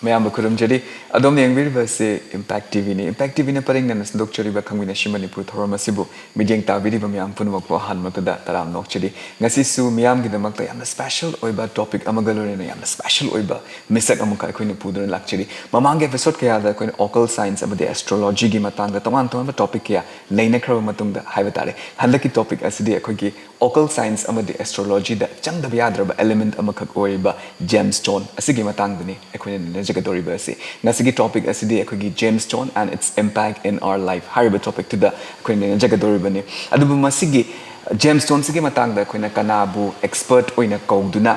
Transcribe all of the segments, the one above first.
mayam kurum jadi adom yang bir base impact TV ni impact TV na paring na sendok chori ba KHANGMINASHI Manipur thorama sibu midyeng tabiri ba mayam pun wak han makda taram nok chedi ngasi su mayam gi damak ta yam special oiba topic amagalore na yam special oiba misak amuka koine pudron lak chedi mamang episode kaya da koine occult science amade astrology gi matang da tongan tongan topic kaya leina khra matung da haiba tare handaki topic asidi akoi gi occult science amade astrology da chang da biadra ba element amakak oiba gemstone asigi matang dani akoi ne jagadori ba si ngasi gi topic asidi akoi gi gemstone and its impact in our life hariba topic to da akoi ne jagadori ba ni adubu masigi gemstone sige matang da akoi na kanabu expert oina kauduna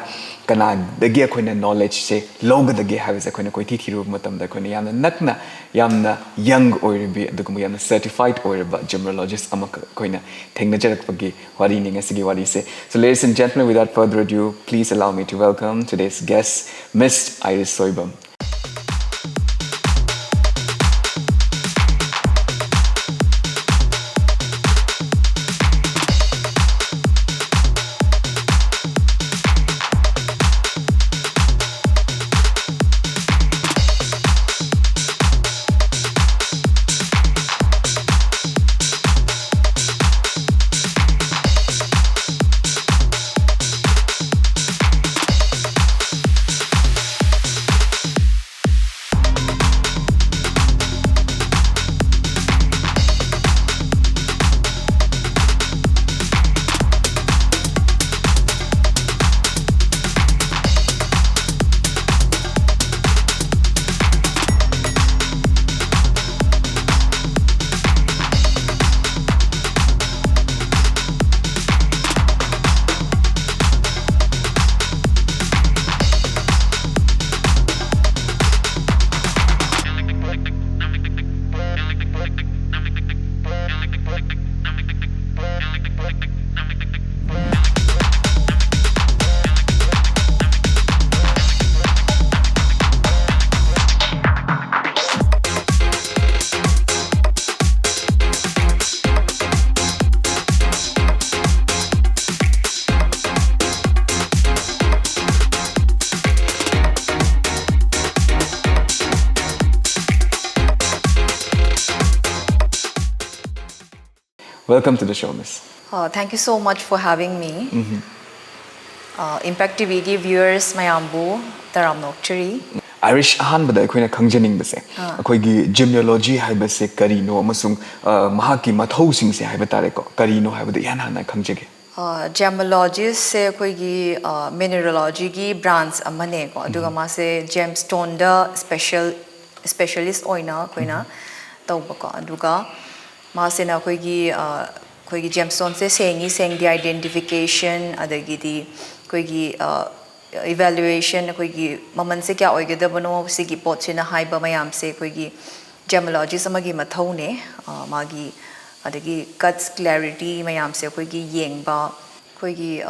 kana dagi akoi na knowledge se long dagi have akoi na koi thi thiru matam da akoi na yamna nakna yamna young oiribi adugum yamna certified oiriba gemologist amaka koi na thengna jarak pagi wari ni ngasi gi wari se. So ladies and gentlemen, without further ado, please allow me to welcome today's guest, Miss Iris SOIBAM. Welcome to the show, Miss. Thank you so much for having me. Impact TV viewers, mayambu, taram nokchari. Irish ahan bada koina khangjaning base. Akoi gi gemology haiba se karino amasung mahaki mathau sing se haiba tare ko karino haiba da yan hana khangjage. Gemologist se koi gi mineralogy gi branch amane ko aduga ma se gemstone da specialist oina koina tawba ko aduga Masina koigi gemstone se saying the identification adagi di koigi evaluation koigi maman se kya oigeda bano sigi pot sina haiba mayam se koigi gemology samagi mathau ne magi adagi cuts clarity mayam se koigi yengba koigi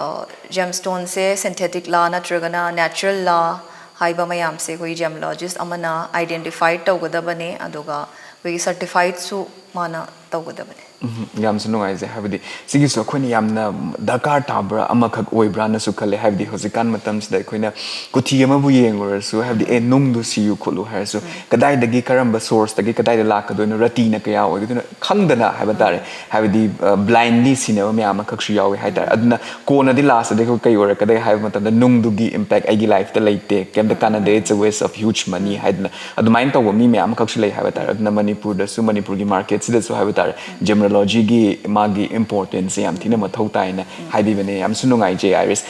gemstone se synthetic law natragana natural law haiba mayam se koigi gemologist amana identified tawgada bane aduga koigi certified su mana tawgada bane yam sunu ai ze habdi sigi so khoni yamna dakar tabra amakak oibra na su khale habdi hosikan matam sida khoina kuthi ama bu yengor su habdi e nung du siu kholu har su kadai dagi karamba source dagi kadai da lak do na rati na kaya oi duna khangdana habadare habdi blindly sinema me amakak su yawi haidar aduna kona di last de kai ora kadai hab matam da nung du gi impact ai gi life da leite kem da kana de it's a waste of huge money haidna adumain taw mi me amakak su lei habadar aduna manipur da su manipur gi market sida su habadar Numerology gi magi importance yam thina mathau tai na haibi bane yam sunungai je Iris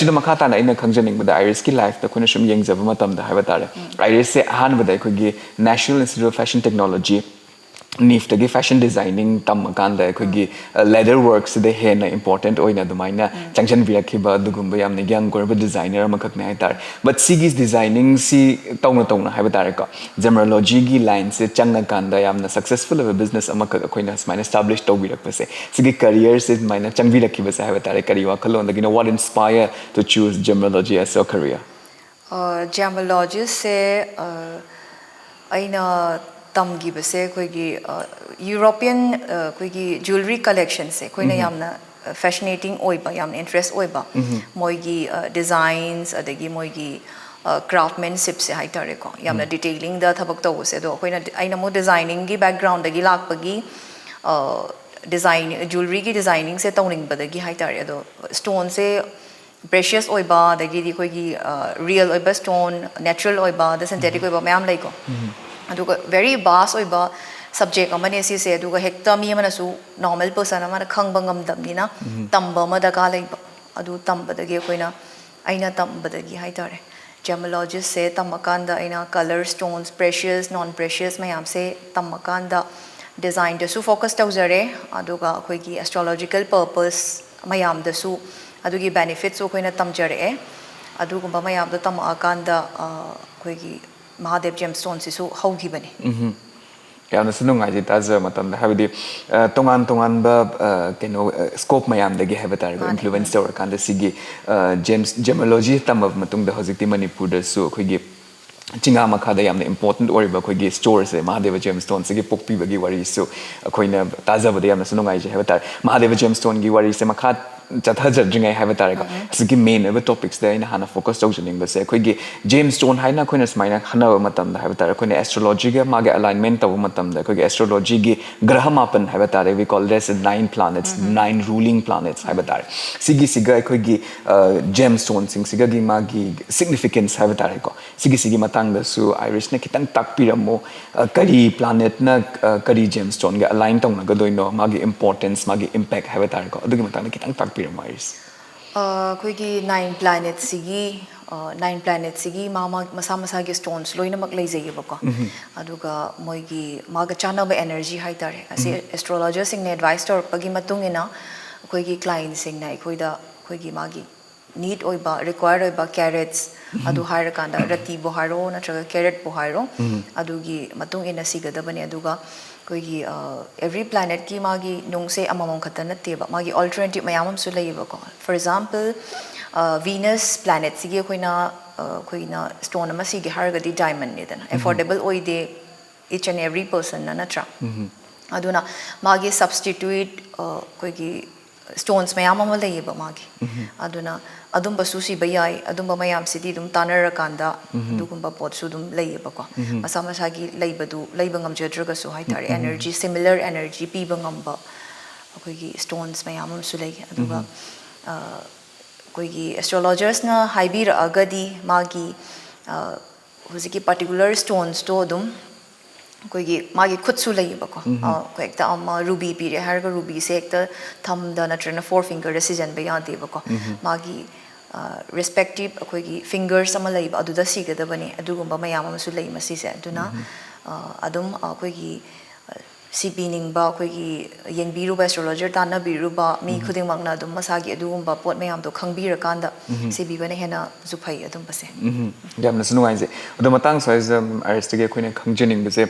da makata na ina khangjaning bada Iris ki life da kuna shum yengjaba matam da haiba tare Iris se ahan bada ko gi National Institute of Fashion Technology NIF tagi fashion designing tam kan da ko gi leather works de hena important oina dumaina changchan birakhiba dugumba yamna young gorba designer makak na tar but sigis designing si tawna haiba tare ko gemology gi line se changna kan da yamna successful of a business amakak koina smaina establish to birak pase sigi career se maina changbi rakhiba se haiba tare kariwa khalon da what inspire to choose gemology as your career gemologist se aina tamgi base koigi European koigi jewelry collection se koina yamna fascinating oiba yamna interest oiba moigi designs adagi moigi craftsmanship se hai tare ko yamna detailing da thabak taw se do khoina aina mo designing gi background dagi lakpagi design jewelry gi designing se tawning badagi hai tare do stone se precious oiba dagi di khoi gi real oiba stone natural oiba the synthetic oiba mayam lai ko aduga very vast oiba subject amane si se aduga hekta mi amana su normal person amana khangba ngamdamni na tamba ma da ka lai adu tamba dagi khoina aina tamba dagi hai tare gemologist se tamakanda aina color stones precious non precious mayam se tamakanda design da su focus tawjare aduga khoi gi astrological purpose mayam da su adugi benefits so khoina tamjare adugumba mayam da tamakanda khoi gi mahadev gemstones su haugi bane yamna sunungai ji taza matam da habidi tongan ba keno scope mayam dagi habatar go influence tawar kan da sigi gemology tamab matung da hojikti manipur da su khoigi chinga makhada yamna important oriba khoigi store se mahadeva gemstone se gi pokpi bagi wari su khoina taza bada yamna sunungai ji habatar mahadeva gemstone gi wari se makha chathajar dringai habatar go sigi main aba topics da ina hana focus tawjning ba se khoigi gemstone haina khoina smaina khana matam da habatar khoina astrology ga mage alignment taw matam da khoigi astrology gi graha mapan habatar we call this 9 planets 9 ruling planets habatar sigi siga khoigi gemstone sing siga gi magi significance habatar ko sigi matang da su iris na kitang takpiramo kari planet na kari gemstone ga align tawna ga doino magi importance magi impact habatar ko adugi matang na kitang takpiramo iris khoigi 9 planets sigi 9 planets sigi mama masa gi stones loina mak leijai ba ko aduga moigi maga chana ba energy hai tare ase astrologer sing ne advice tor pagi matung ina khoigi client sing na khoida khoigi magi need oiba require oiba carrots adu haira kanda rati bo haro natraga carrot bo haro adugi matung ina sigadabane aduga koigi every planet ki magi nungse amamam khata natte ba magi alternative mayamam su leiba ko for example Venus planet sigi koina stone ama sigi harga di diamond ne dana affordable oide each and every person na natra aduna magi substitute koigi stones mayam ama leiba magi aduna adumba susi bayai adumba mayam sidi dum tanara kanda dugumba pot su dum leiba ko masa masa gi leibadu leiba ngamjadra su hai tare energy similar energy piba ngamba koigi stones mayam su lei aduga koigi astrologers na haibira agadi magi huziki particular stones to dum koigi magi khutsu leiba ko ko ekta ama ruby pire harga ruby se ekta thumb da natrana four finger decision ba yade ba ko magi respective akoigi fingers ama leiba aduda sigadabani adugumba mayam ama su lei masi se aduna adum akoigi sibining ba akoigi yengbiru ba astrologer tana biru ba mi khuding magna adum masagi adugumba pot mayam do khangbira kanda sibi bane hena zuphai adum base yamna sunuai je adu matang size aristige koina khangjening base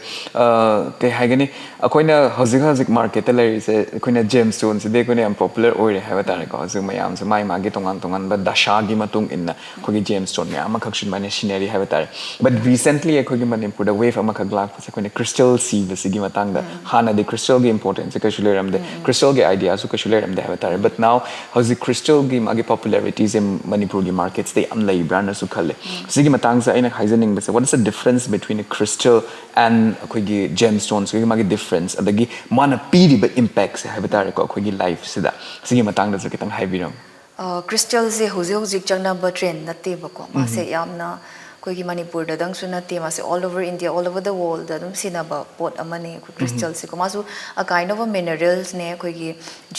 ke haigani akoina hojik market ta leri se koina gemstones de koina am popular oire haba tare ko hojik mayam se mai magi tongan ba dasha gi matung inna kogi gemstone mayam khakshin mane scenery haba tare but recently akogi manipur da wave ama khaglak se koina crystal sea base gi matang da hana the crystal gi importance ka shuleram de crystal gi idea su ka shuleram de haba tare but now hojik crystal gi magi popularities in manipur gi markets they am lai brand su khale sigi matang sa aina haizening base what is the difference between a crystal and akoigi gemstones gi magi difference adagi mana piri ba impact se haba tare ko akoigi life sida sigi matang da kitang haibiram crystal se hojik changna ba trend natte ba ko ma se yamna koigi manipur da dang suna te ma se all over india all over the world da dum sinaba pot amane crystal se ko ma su a kind of a minerals ne koigi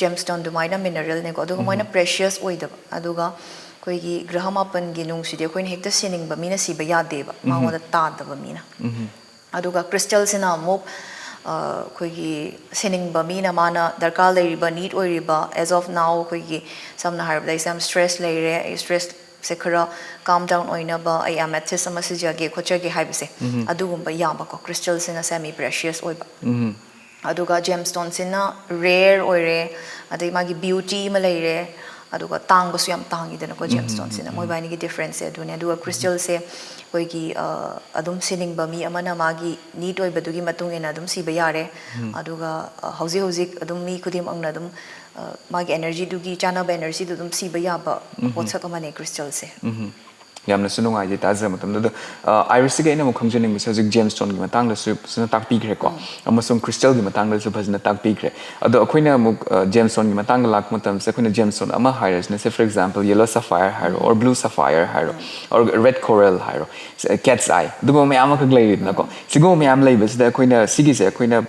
gemstone du maina mineral ne ko aduga maina precious oida aduga koigi grahamapan gi nung si de koin hekta sining ba mina si ba ya de ba ma ngoda ta da ba mina aduga crystal sina mo koigi sining ba mina mana darkar leri ba need oi riba as of now koigi samna harb dai sam stress leire stress se khara calm down oina ba I am at sama se jage khocha ge haibse adugumba yaba ko crystal sina semi precious oiba aduga gemstone sina rare oire adai magi beauty ma leire aduga tang ba su yam tangi dena ko gemstone sina moi bani gi difference se adune aduga crystal se koigi adum sining ba mi amana magi need oiba dugi matung ena adum si ba yare aduga hauzik adum mi khudim angna adum magi energy dugi chana ba energy dum si ba ya ba potsak amane crystal se yamna sunung ai ta za matam da iris ge ina mo khangjening se hojik gemstone gi matang da su suna tak pi gre ko amasung crystal gi matang da su phajna tak pi gre ado akoina mo gemstone gi matang lak matam se akoina gemstone ama hires ne se for example yellow sapphire hiro or blue sapphire hiro or red coral hiro cat's eye dugo me ama khag lei na ko sigo me am lei bes da akoina sigi se akoina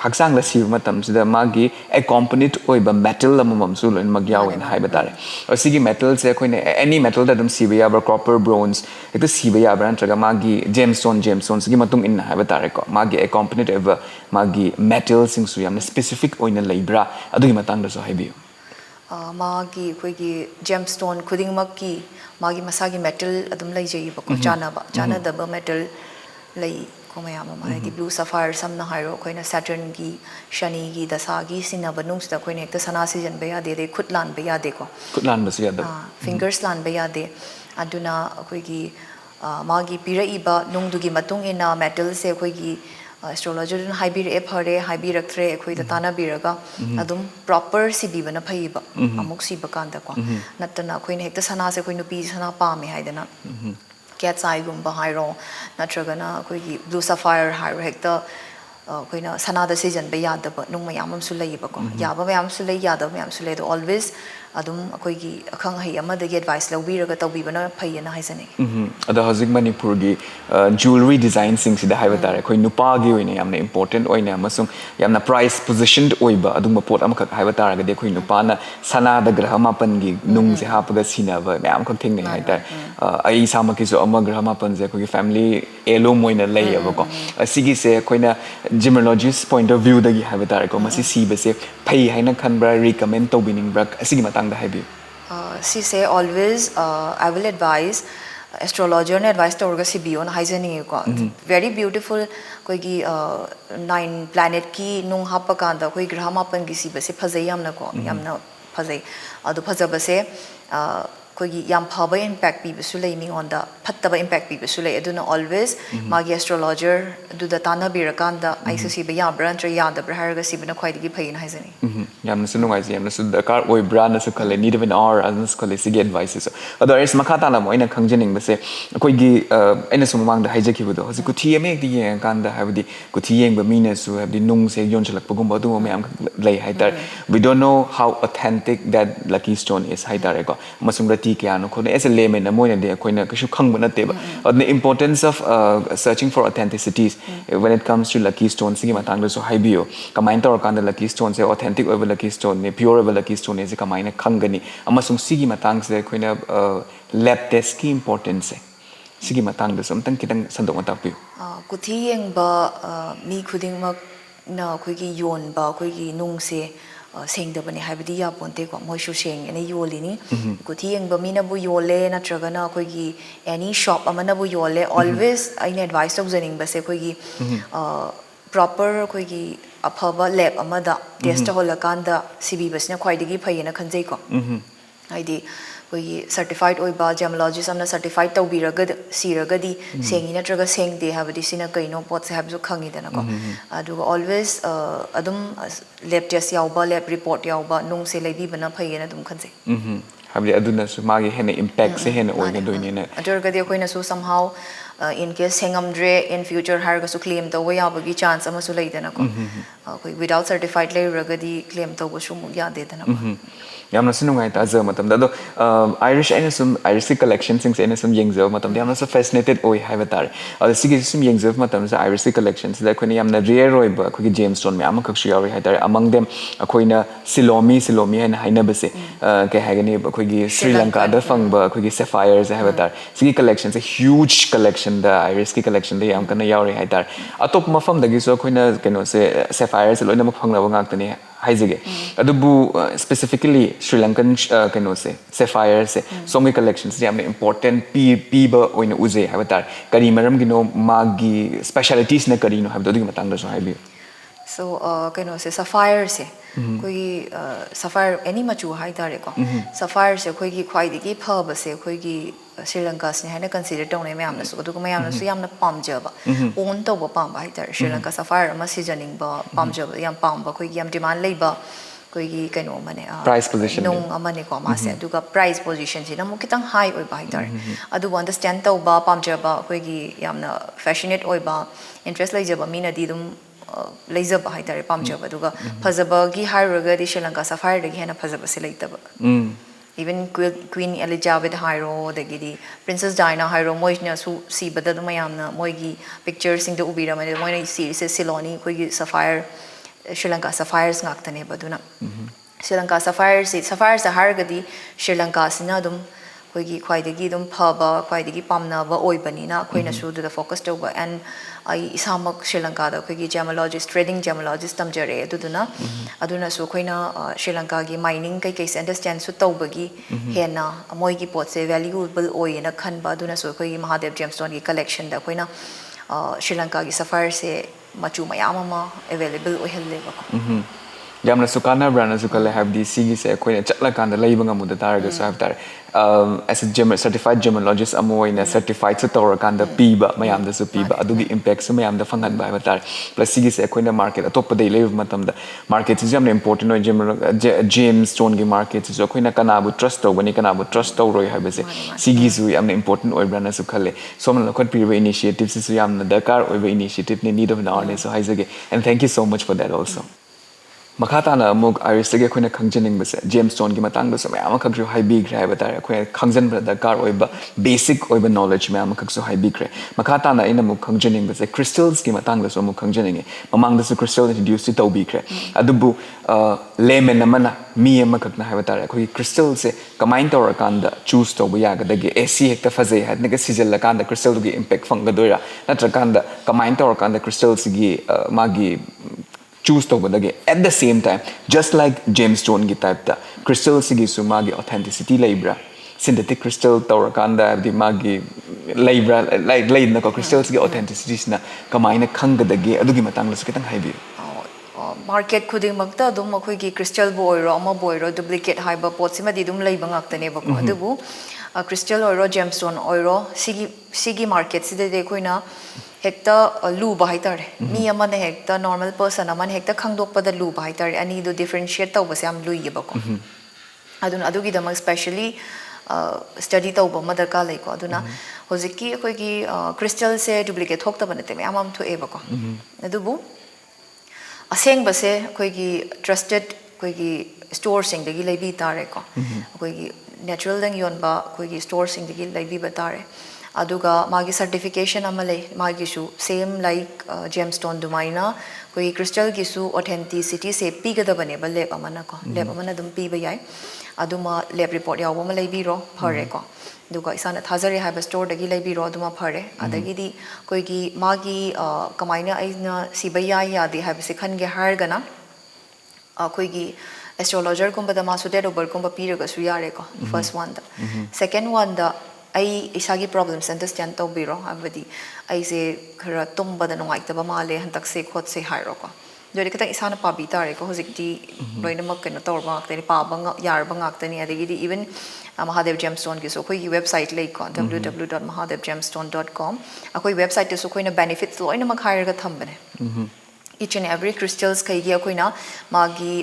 haksang la si matam se da magi accompanied oiba metal amam su loin magyaw in hai batare or sigi metal se akoina any metal da dum siba ya copper bronze ekta siba ya bran traga magi gemstones gi matung in hai batare ko magi accompanied ever magi metal sing su yamna specific oina leibra adugi matang da so hai biu magi koi gi gemstone khuding makki magi masagi metal adum lei jei ba ko chana da ba metal lei ko mayam ma di blue sapphire samna hairo koina Saturn gi Shani gi dasa gi sina banung sta koina ekta sana season ba ya de khutlan ba ya de ko khutlan ba ya da fingers lan ba ya de aduna koi gi magi pira iba nung du gi matung ina metal se koi gi astrologer dun haibir e phare haibir raktre khoi da tana biraga adum proper sibi bana phai ba amuk siba kan da ko natana khoi ne ekta sana se khoi nu pi sana pa me haidana cat's eye gumba hairo natragana khoi gi blue sapphire hairo hekta khoi na sana da season ba ya da ba nung mayam am su lei ba ko ya ba mayam su lei ya da mayam su lei do always adum khoi gi akhang hai ama da advice lobi raga tawbi bana phai na haisani ada hojik Manipur gi jewelry design sing sida haiba tare khoi nupa gi oine yamna important oine amasung yamna price positioned oiba adum pot am khak haiba tare ga de khoi nupa na sana da graha mapan gi nung se hapaga sina ba mayam khak thing nei hai tar ai sama ki so ama graha mapan je khoi family heirloom oina lei aba ko asigi se khoina gemologist point of view da gi haiba tare ko masi si ba se phai haina khanbra recommend to bining bra asigi matang da haibi she say always I will advise astrologer ne advice to orga sibi on hygiene ko very beautiful koi gi 9 planet ki nung hapa kan da koi graha mapan gi siba se phajai yamna ko yamna phajai adu phajaba se koi gi yam phaba impact pi bisu lei ming on da phattaba impact pi bisu lei aduna always magi astrologer du da tana birakan da aisa siba ya brand tra ya da brahar ga sibna khoi gi phain hygiene yamna su nungai je yamna su dakar oi brand su khale need of an hour as su khale sig advices ado is makata na mo ina khangjening base koi gi ina su mang da haije ki budo hosi ku thi ame di yeng kan da habdi ku thi yeng ba mina su habdi nung se yon chalak pagum ba du me am lei haitar we don't know how authentic that lucky stone is haitar ko masung rati kya no khone as a layman na moina de koina kashu khang bana te ba the importance of searching for authenticities when it comes to lucky stones gi matang so haibio kamain tor kan da lucky stone se authentic over lucky stone ne pure over lucky stone se kamaina khangani amasung sigi matang se koina lab test ki importance sigi matang da something kitang sandok mata pi kuthi yeng ba mi khuding mak na khoi gi yon ba khoi gi nung se sengdabani haibadi ya ponte ko moishu seng ene yolini kuthi yeng ba mina bu yole na tragana khoi gi any shop amana bu yole always I advice of zaning ba se khoi gi proper khoi gi aphaba lab amada test holakan da cb basna khwaidigi phayena khanjei ko haidi koi certified oiba gemologist amna certified tawbiraga siragadi sengi natraga sengde habadi sina kaino pot se habsu khangi dana ko adu always adum lab test yauba lab report yauba nung se leibi bana phayena dum khanse habdi aduna su magi hena impact se hena oina doine na adurga de koina su somehow in case sengamdre in future har ga su claim to way abagi chance ama su leidana ko koi without certified lay ragadi claim to bu su mu ya de dana ko yamna sinungai ta za matam da do irish ina sum irish collection sings ina sum yengzo matam yamna so fascinated oi haivatar adu sigi sum yengzo matam sa irish collections da khoni yamna rare oi ba khoi gemstone me am khak shiyari haitar among them khoina silomi and haina base ke hagani khoi gi Sri Lanka da fang ba khoi gi sapphires haivatar sigi collections a huge collection da irish collection da yam kana yari haitar atop mafam da gi so khoina keno se sapphires loina ma phangna ba ngak tani haizige adubu specifically Sri Lankan kano se sapphire se songi collections they are important p ba oina uze habatar kari maram gino magi specialities na kari no habdo ding matang da so haibi so kano se sapphire se koi sapphire any machu hai tare ko sapphire se koi gi khwai digi phaba se koi gi Sri Lanka sne haina consider tong ne mayam na su du mayam na su yam na pamja ba on to ba pam ba hai tare Sri Lanka sapphire ma seasoning ba pamja ba yam pam ba koi gi yam demand lei ba koigi kaino mane price position nong amane ko ma se duga price position si na mo kitang high oi ba hitar adu understand to ba pamja ba koigi yamna fashionate oi ba interest lai jaba mina di dum laser ba hitar pamja ba duga phajaba gi hairoga di Sri Lanka sapphire de hena phajaba se laitaba even Queen Elizabeth Hairo the gidi Princess Diana Hairo moina su si bada mayamna moigi pictures sing the ubira mane moina series Siloni koigi sapphire Sri Lanka sapphires ngaktane baduna Sri Lanka sapphires sa hargadi Sri Lanka sina dum koigi khwaidagi dum phaba khwaidagi pamna ba oibani na koina su the focus to ba and ai isamak Sri Lanka da koigi gemologist trading gemologist tamjare aduna su koina Sri Lanka gi mining kai kai understand su tawbagi hena moi gi pot se valuable oi na khan ba aduna su koigi Mahadev gemstone gi collection da koina Sri Lanka gi sapphire se machu mayam ama available oi helle ba yamna sukana brand sukale have the sigi se koina chatla kan da leiba mu da targa so have tar as a certified gemologist amoina certified so tor kan da piba mayam da su piba adugi impact so mayam da fangan ba tar plus sigi se koina market atop da leiba matam da market is yamna important no gemstone gi market so koina kana bu trust to bani kana bu trust to roi have se sigi su yamna important oi brand sukale so man lokot piba initiatives su yamna dakar oi initiative ne need of awareness so haizage and thank you so much for that also Makatana mug Iris ge khuna khangjening base gemstone gi matang base ma khakju high big rai batare khoi khangjan bra da kar oiba basic oiba knowledge ma khaksu high big rai makatana ina mug khangjening base crystals gi matang base mug khangjening mamang da su crystal introduce to big rai adubu lemon amana mi ama khakna hai batare khoi crystal se kamain tor kan da choose to ya ga da ge ac hekta phazai hat ne ga sijal la kan da crystal gi impact fang ga doira natra kan da kamain tor kan da crystals gi magi choose to badage at the same time just like gemstone gi type da crystal sigi su magi authenticity libra synthetic crystal tawrakanda the magi libra like na ko crystals gi authenticity na kamaina khangadage adugi matang la su kitang haibi market khuding makta dum khoi gi crystal boy ro ama boy ro duplicate haiba pot sima di dum leiba ngaktane ba ko adubu crystal oiro gemstone oiro sigi market side de koina hekta lu ba haitare mi amane hekta normal person amane hekta khangdok pada lu ba haitare ani do differentiate taw basam lu yeba ko aduna adugi dama especially study taw ba madar ka lai ko aduna hojiki khoi gi crystal se duplicate thokta banate me amam thu eba ko adubu aseng base khoi gi trusted khoi gi store sing de gi leibi tare ko khoi gi natural dang yon ba khoi gi store sing de gi leibi ba tare aduga magi certification amale magi su same like gemstone dumaina koi crystal gi su authenticity se pigada bane ba lab amana ko lab amana dum pi ba yai aduma lab report yaw ma leibi ro phare ko duga isana thazari ha ba store dagi leibi ro aduma phare adagi di koi gi magi kamaina aina sibaya ya di ha se khan ge har gana koi gi astrologer kumba da ma su de over kumba pi ga su yare ko first one da second one da ai isagi problems understand to biro abadi ai se khara tumba da nongai ta ba male hantak se khot se hairo ko jori kata isana pa bi tare ko hojikti loina mak kana tor ba tani pa ba yar ba ngak tani adigi di even Mahadev gemstone ki so koi website like ko www.mahadevgemstone.com akoi website te so koi na benefits loina mak hair ga thambane each and every crystals kai gi akoi na magi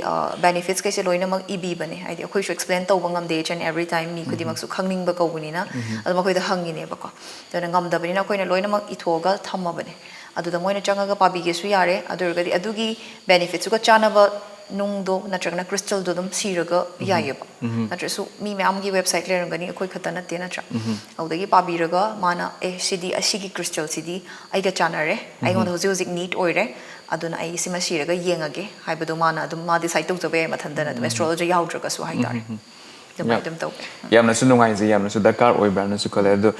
benefits kai se loina mak ibi bane ai di akoi should explain to bangam de each and every time mi khudi mak su khangning ba ko buni na adu makoi da hangi ne ba ko to na ngam da bani na koi na loina mak ithoga thamma bane adu da moina changa ga pabi ge su yare adu ga di adugi benefits ga chana ba nung do natragna crystal do dum siraga yayeba natra su mi mam gi website le rangani akoi khata na te natra audagi pabi raga mana cd asigi crystal cd ai ga chana re ai ngon hoji hoji neat oire aduna ai sima siraga yengage haibado mana adum ma decide to jabe mathanda na astrology yaudraga su haitare yamna su nungai je yamna su dakar oi brand su kale do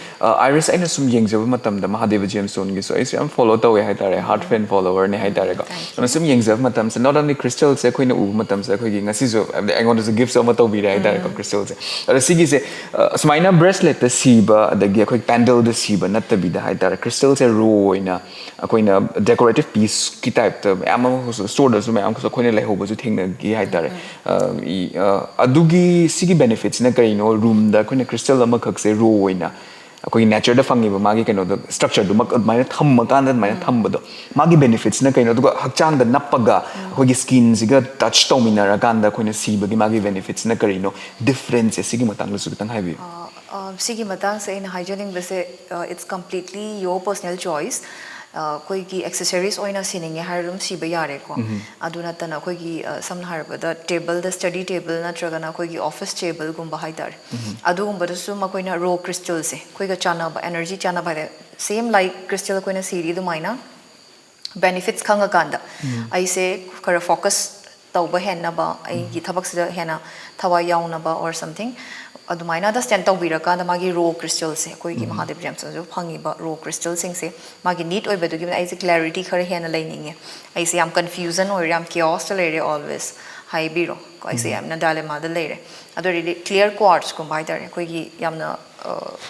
iris aina sum yengje matam da Mahadev gemstone gi so is am follow to we haitare heart fan follower ne haitare go na sum yengje matam se not only crystals se koina u matam se khoi gi ngasi so I want to give so mato bi haitare ko crystals se sigi se smaina bracelet the siba the gi khoi pendle the siba nat bi da haitare crystals se ro oina koina decorative piece ki type the am store da su me am so koina lai ho ba su thing na gi haitare adugi sigi benefits na kai no room da koina crystal ama khak se ro oina ꯑꯩꯈꯣꯏꯒꯤ ꯅꯦꯆꯔꯗ ꯐꯪꯉꯤꯕ ꯃꯥꯒꯤ ꯀꯩꯅꯣꯗꯣ ꯁ꯭ꯇ꯭ꯔꯛꯆꯔꯗꯨꯃꯛ ꯑꯗꯨꯃꯥꯏꯅ ꯊꯝꯃꯀꯥꯟꯗ ꯑꯗꯨꯃꯥꯏꯅ ꯊꯝꯕꯗꯣ ꯃꯥꯒꯤ ꯕꯦꯅꯤꯐꯤꯠꯁꯅ ꯀꯩꯅꯣ ꯑꯗꯨꯒ ꯍꯛꯆꯥꯡꯗ ꯅꯞꯄꯒ ꯑꯩꯈꯣꯏꯒꯤ ꯁ꯭ꯀꯤꯟꯁꯤꯒ ꯇꯆ ꯇꯧꯃꯤꯟꯅꯔꯀꯥꯟꯗ ꯑꯩꯈꯣꯏꯅ ꯁꯤꯕꯒꯤ ꯃꯥꯒꯤ ꯕꯦꯅꯤꯐꯤꯠꯁꯅ ꯀꯔꯤꯅꯣ ꯗꯤꯐ꯭ꯔꯦꯟꯁꯁꯦ ꯁꯤꯒꯤ ꯃꯇꯥꯡꯗꯁꯨ ꯈꯤꯇꯪ ꯍꯥꯏꯕꯤꯌꯨ ꯁꯤꯒꯤ ꯃꯇꯥꯡꯁꯦ ꯑꯩꯅ ꯍꯥꯏꯖꯅꯤꯡꯕꯁꯦ it's completely your personal choice ꯑꯩꯈꯣꯏꯒꯤ ꯑꯦꯛꯁꯦꯁꯔꯤꯁ ꯑꯣꯏꯅ ꯁꯤꯅꯤꯡꯉꯦ ꯍꯥꯏꯔ ꯑꯗꯨꯝ ꯁꯤꯕ ꯌꯥꯔꯦꯀꯣ ꯑꯗꯨ ꯅꯠꯇꯅ ꯑꯩꯈꯣꯏꯒꯤ ꯁꯝꯅ ꯍꯥꯏꯔꯕꯗ ꯇꯦꯕꯜꯗ ꯁ꯭ꯇꯗꯤ ꯇꯦꯕꯜ ꯅꯠꯇ꯭ꯔꯒꯅ ꯑꯩꯈꯣꯏꯒꯤ ꯑꯣꯐꯤꯁ ꯇꯦꯕꯜꯒꯨꯝꯕ ꯍꯥꯏꯇꯥꯔꯦ ꯑꯗꯨꯒꯨꯝꯕꯗꯁꯨ ꯃꯈꯣꯏꯅ ꯔꯣ ꯀ꯭ꯔꯤꯁꯇꯜꯁꯦ ꯑꯩꯈꯣꯏꯒ ꯆꯥꯟꯅꯕ ꯑꯦꯅꯔꯖꯤ ꯆꯥꯟꯅꯕ ꯍꯥꯏꯇꯥꯔꯦ ꯁꯦꯝ ꯂꯥꯏꯛ ꯀ꯭ꯔꯤꯁꯇꯜ ꯑꯩꯈꯣꯏꯅ ꯁꯤꯔꯤ ꯑꯗꯨꯃꯥꯏꯅ ꯕꯦꯅꯤꯐꯤꯠꯁ ꯈꯪꯉꯀꯥꯟꯗ ꯑꯩꯁꯦ ꯈꯔ ꯐꯣꯀꯁ ꯇꯧꯕ ꯍꯦꯟꯅꯕ ꯑꯩꯒꯤ ꯊꯕꯛꯁꯤꯗ ꯍꯦꯟꯅ ꯊꯋꯥꯏ ꯌꯥꯎꯅꯕ ꯑꯣꯔ ꯁꯝꯊꯤꯡ ꯑꯗꯨꯃꯥꯏꯅ ꯑꯟꯗꯔꯁꯇꯦꯟ ꯇꯧꯕꯤꯔꯀꯥꯟꯗ ꯃꯥꯒꯤ ꯔꯣ ꯀ꯭ꯔꯤꯁꯇꯜꯁꯦ ꯑꯩꯈꯣꯏꯒꯤ ꯃꯍꯥꯗꯦꯕ ꯖꯦꯝꯁꯇꯣꯟꯁꯨ ꯐꯪꯉꯤꯕ ꯔꯣ ꯀ꯭ꯔꯤꯁꯇꯜꯁꯤꯡꯁꯦ ꯃꯥꯒꯤ ꯅꯤꯠ ꯑꯣꯏꯕꯗꯨꯒꯤ ꯑꯩꯁꯦ ꯀ꯭ꯂꯦꯔꯤꯇꯤ ꯈꯔ ꯍꯦꯟꯅ ꯂꯩꯅꯤꯡꯉꯦ ꯑꯩꯁꯦ ꯌꯥꯝ ꯀꯟꯐ꯭ꯌꯨꯖꯟ ꯑꯣꯏꯔꯦ ꯌꯥꯝ ꯀꯤꯌꯣꯁꯇ ꯂꯩꯔꯦ ꯑꯣꯜꯋꯦꯁ ꯍꯥꯏꯕꯤꯔꯣ ꯑꯩꯁꯦ ꯌꯥꯝꯅ ꯗꯥꯏꯂꯦꯃꯥꯗ ꯂꯩꯔꯦ ꯑꯗꯨ ꯑꯣꯏꯔꯗꯤ ꯀ꯭ꯂꯤꯌꯔ ꯀ꯭ꯋꯥꯔꯠꯁꯀꯨꯝꯕ ꯍꯥꯏꯇꯥꯔꯦ ꯑꯩꯈꯣꯏꯒꯤ ꯌꯥꯝꯅ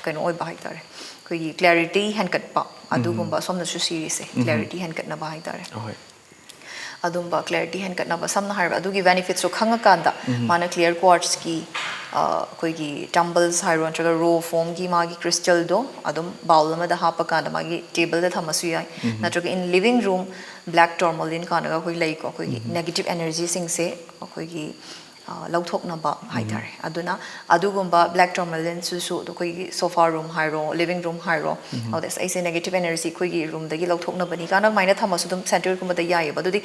ꯀꯩꯅꯣ ꯑꯣꯏꯕ ꯍꯥꯏꯇꯥꯔꯦ ꯑꯩꯈꯣꯏꯒꯤ ꯀ꯭ꯂꯦꯔꯤꯇꯤ ꯍꯦꯟꯒꯠꯄ ꯑꯗꯨꯒꯨꯝꯕ ꯁꯣꯝꯗꯁꯨ ꯁꯤꯔꯤꯁꯦ ꯀ꯭ꯂꯦꯔꯤꯇꯤ ꯍꯦꯟꯒꯠꯅꯕ ꯍꯥꯏꯇꯥꯔꯦ ꯑꯗꯨꯝꯕ ꯀ꯭ꯂꯦꯔꯤꯇꯤ ꯍꯦꯟꯒꯠꯅꯕ ꯁꯝꯅ ꯍꯥꯏꯔꯕ ꯑꯗꯨꯒꯤ ꯕꯦꯅꯤꯐꯤꯠꯁꯨ ꯈꯪꯉꯀꯥꯟꯗ ꯃꯥꯅ ꯀ꯭ꯂꯤꯌꯔ ꯀ꯭ꯋꯥꯔꯠꯁꯀꯤ ꯑꯩꯈꯣꯏꯒꯤ ꯇꯝꯕꯜꯁ ꯍꯥꯏꯔꯣ ꯅꯠꯇ꯭ꯔꯒ ꯔꯣ ꯐꯣꯝꯒꯤ ꯃꯥꯒꯤ ꯀ꯭ꯔꯤꯁꯇꯜꯗꯣ ꯑꯗꯨꯝ ꯕꯥꯎꯜ ꯑꯃꯗ ꯍꯥꯞꯄꯀꯥꯟꯗ ꯃꯥꯒꯤ ꯇꯦꯕꯜꯗ ꯊꯝꯃꯁꯨ ꯌꯥꯏ ꯅꯠꯇ꯭ꯔꯒ ꯏꯟ ꯂꯤꯕꯤꯡ ꯔꯨꯝ ꯕ꯭ꯂꯦꯛ ꯇꯣꯔꯃꯣꯂꯤꯟ ꯀꯥꯟꯅꯒ ꯑꯩꯈꯣꯏ ꯂꯩꯀꯣ ꯑꯩꯈꯣꯏꯒꯤ ꯅꯦꯒꯦꯇꯤꯚ ꯑꯦꯅꯔꯖꯤꯁꯤꯡꯁꯦ ꯑꯩꯈꯣꯏꯒꯤ ꯂꯧꯊꯣꯛꯅꯕ ꯍꯥꯏꯇꯥꯔꯦ ꯑꯗꯨꯅ ꯑꯗꯨꯒꯨꯝꯕ ꯕ꯭ꯂꯦꯛ ꯇꯣꯔꯃꯣꯂꯤꯟꯁꯤꯁꯨ ꯑꯩꯈꯣꯏꯒꯤ ꯁꯣꯐꯥ ꯔꯨꯝ ꯍꯥꯏꯔꯣ ꯂꯤꯕꯤꯡ ꯔꯨꯝ ꯍꯥꯏꯔꯣ ꯑꯗꯨꯗ ꯑꯩꯁꯦ ꯅꯦꯒꯦꯇꯤꯚ ꯑꯦꯅꯔꯖꯤ ꯑꯩꯈꯣꯏꯒꯤ ꯔꯨꯝꯗꯒꯤ ꯂꯧꯊꯣꯛꯅꯕꯅꯤ ꯀꯥꯟꯅ ꯑꯗꯨꯃꯥꯏꯅ ꯊꯝꯃꯁꯨ ꯑꯗꯨꯝ ꯁꯦꯟꯇꯔꯒꯨꯝꯕꯗ ꯌꯥꯏꯑꯕ ꯑꯗꯨꯗꯤ